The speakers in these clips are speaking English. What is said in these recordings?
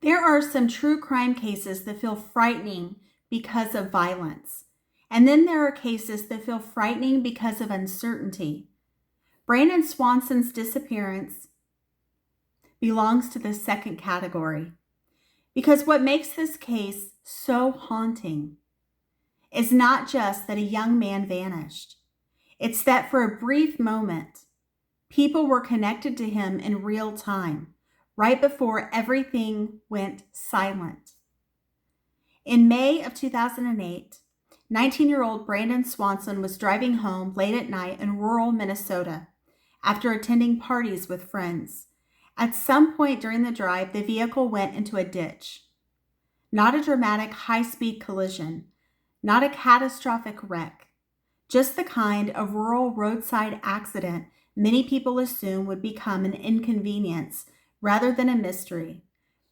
There are some true crime cases that feel frightening because of violence. And then there are cases that feel frightening because of uncertainty. Brandon Swanson's disappearance belongs to the second category. Because what makes this case so haunting is not just that a young man vanished. It's that for a brief moment, people were connected to him in real time, right before everything went silent. In May of 2008, 19-year-old Brandon Swanson was driving home late at night in rural Minnesota after attending parties with friends. At some point during the drive, the vehicle went into a ditch. Not a dramatic high-speed collision, not a catastrophic wreck, just the kind of rural roadside accident many people assume would become an inconvenience rather than a mystery.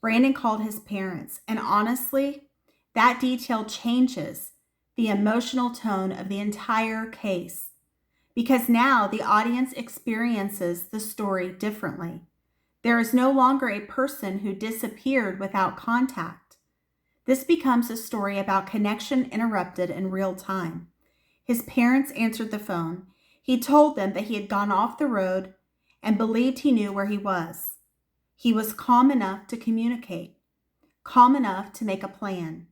Brandon called his parents, and honestly, that detail changes the emotional tone of the entire case, because now the audience experiences the story differently. There is no longer a person who disappeared without contact. This becomes a story about connection interrupted in real time. His parents answered the phone. He told them that he had gone off the road and believed he knew where he was. He was calm enough to communicate, calm enough to make a plan.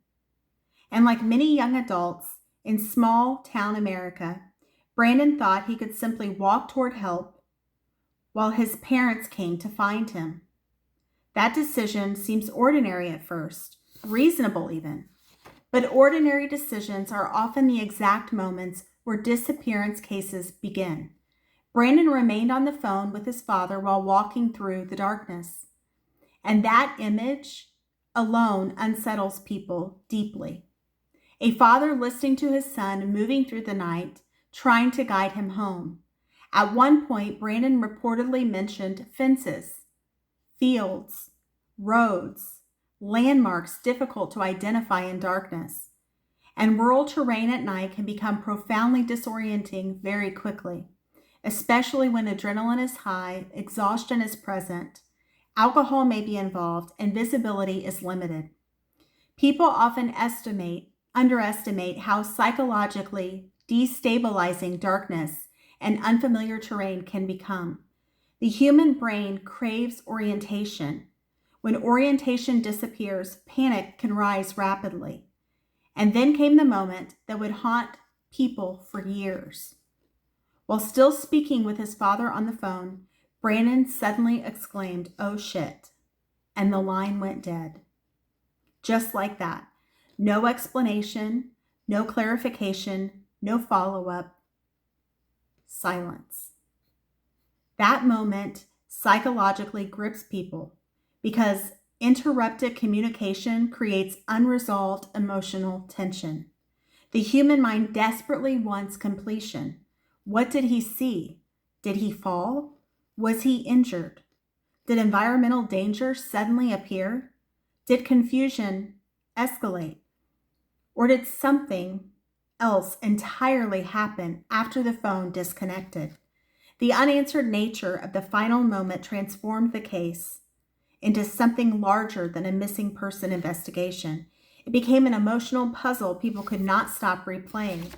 And like many young adults in small town America, Brandon thought he could simply walk toward help while his parents came to find him. That decision seems ordinary at first, reasonable even. But ordinary decisions are often the exact moments where disappearance cases begin. Brandon remained on the phone with his father while walking through the darkness. And that image alone unsettles people deeply. A father listening to his son moving through the night, trying to guide him home. At one point, Brandon reportedly mentioned fences, fields, roads, landmarks difficult to identify in darkness. And rural terrain at night can become profoundly disorienting very quickly, especially when adrenaline is high, exhaustion is present, alcohol may be involved, and visibility is limited. People often underestimate how psychologically destabilizing darkness and unfamiliar terrain can become. The human brain craves orientation. When orientation disappears, panic can rise rapidly. And then came the moment that would haunt people for years. While still speaking with his father on the phone, Brandon suddenly exclaimed, "Oh shit," and the line went dead. Just like that. No explanation, no clarification, no follow-up. Silence. That moment psychologically grips people because interrupted communication creates unresolved emotional tension. The human mind desperately wants completion. What did he see? Did he fall? Was he injured? Did environmental danger suddenly appear? Did confusion escalate? Or did something else entirely happen after the phone disconnected? The unanswered nature of the final moment transformed the case into something larger than a missing person investigation. It became an emotional puzzle people could not stop replaying.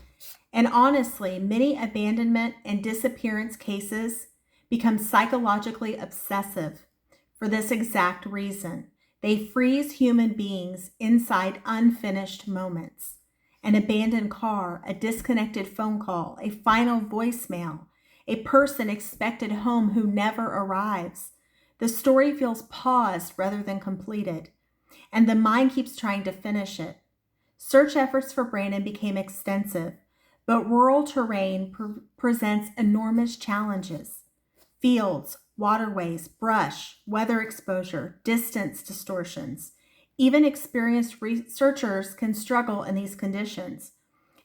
And honestly, many abandonment and disappearance cases become psychologically obsessive for this exact reason. They freeze human beings inside unfinished moments. An abandoned car, a disconnected phone call, a final voicemail, a person expected home who never arrives. The story feels paused rather than completed, and the mind keeps trying to finish it. Search efforts for Brandon became extensive, but rural terrain presents enormous challenges. Fields, waterways, brush, weather exposure, distance distortions. Even experienced researchers can struggle in these conditions.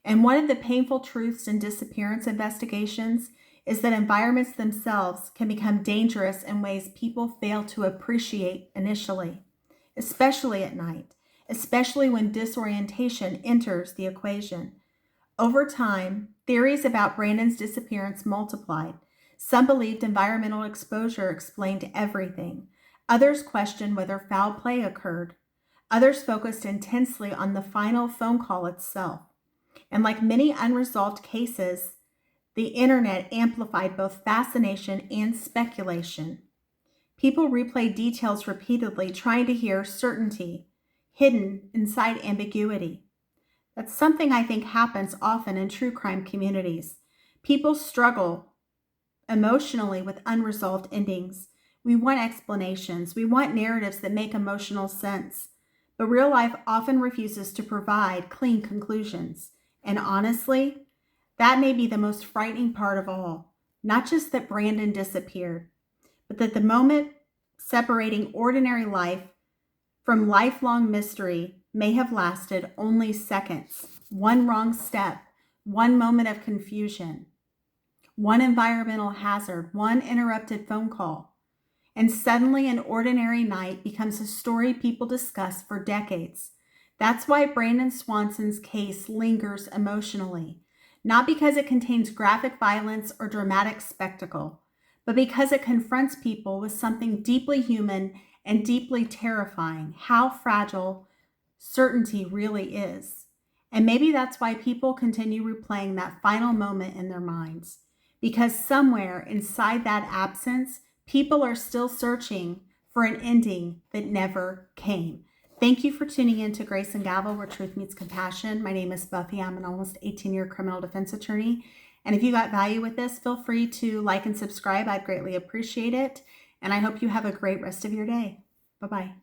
And one of the painful truths in disappearance investigations is that environments themselves can become dangerous in ways people fail to appreciate initially, especially at night, especially when disorientation enters the equation. Over time, theories about Brandon's disappearance multiplied. Some believed environmental exposure explained everything. Others questioned whether foul play occurred. Others focused intensely on the final phone call itself. And like many unresolved cases, the internet amplified both fascination and speculation. People replayed details repeatedly, trying to hear certainty hidden inside ambiguity. That's something I think happens often in true crime communities. People struggle emotionally with unresolved endings. We want explanations. We want narratives that make emotional sense. But real life often refuses to provide clean conclusions. And honestly, that may be the most frightening part of all. Not just that Brandon disappeared, but that the moment separating ordinary life from lifelong mystery may have lasted only seconds. One wrong step, one moment of confusion, one environmental hazard, one interrupted phone call. And suddenly an ordinary night becomes a story people discuss for decades. That's why Brandon Swanson's case lingers emotionally, not because it contains graphic violence or dramatic spectacle, but because it confronts people with something deeply human and deeply terrifying: how fragile certainty really is. And maybe that's why people continue replaying that final moment in their minds, because somewhere inside that absence, people are still searching for an ending that never came. Thank you for tuning in to Grace and Gavel, where truth meets compassion. My name is Buffy. I'm an almost 18-year criminal defense attorney. And if you got value with this, feel free to like and subscribe. I'd greatly appreciate it. And I hope you have a great rest of your day. Bye-bye.